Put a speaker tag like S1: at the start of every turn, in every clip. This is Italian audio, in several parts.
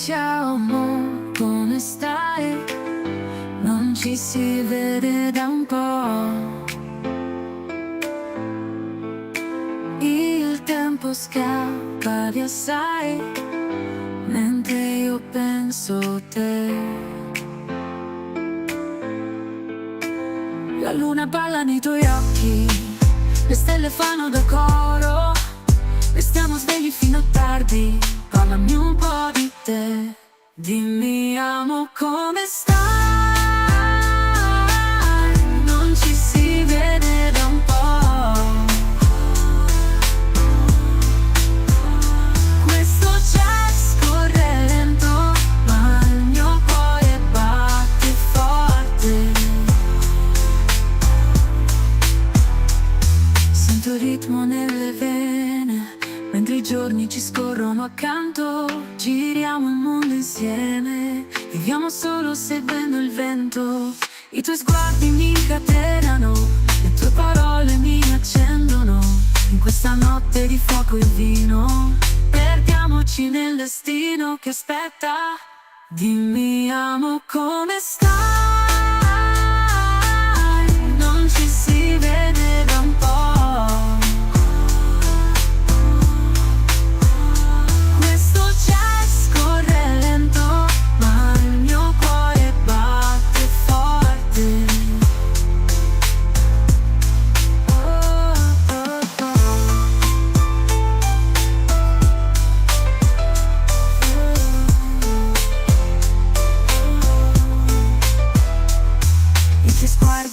S1: Ciao amore, come stai? Non ci si vede da un po'. Il tempo scappa di assai, mentre io penso a te. La luna balla nei tuoi occhi, le stelle fanno da coro. Restiamo svegli fino a tardi, parlami un po' di te. Dimmi amo, come stai? Non ci si vede da un po'. Questo jazz scorre lento, ma il mio cuore batte forte. Sento il ritmo nelle vene, mentre i giorni ci scorrono accanto. Giriamo il mondo insieme, viviamo solo seguendo il vento. I tuoi sguardi mi incatenano, le tue parole mi accendono. In questa notte di fuoco e vino, perdiamoci nel destino che aspetta. Dimmi amo, come stai? Non ci si vede da un po'.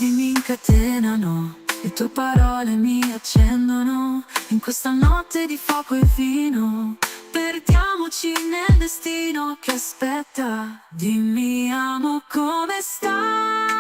S1: Mi incatenano, le tue parole mi accendono. In questa notte di fuoco e vino, perdiamoci nel destino che aspetta. Dimmi amo, come stai?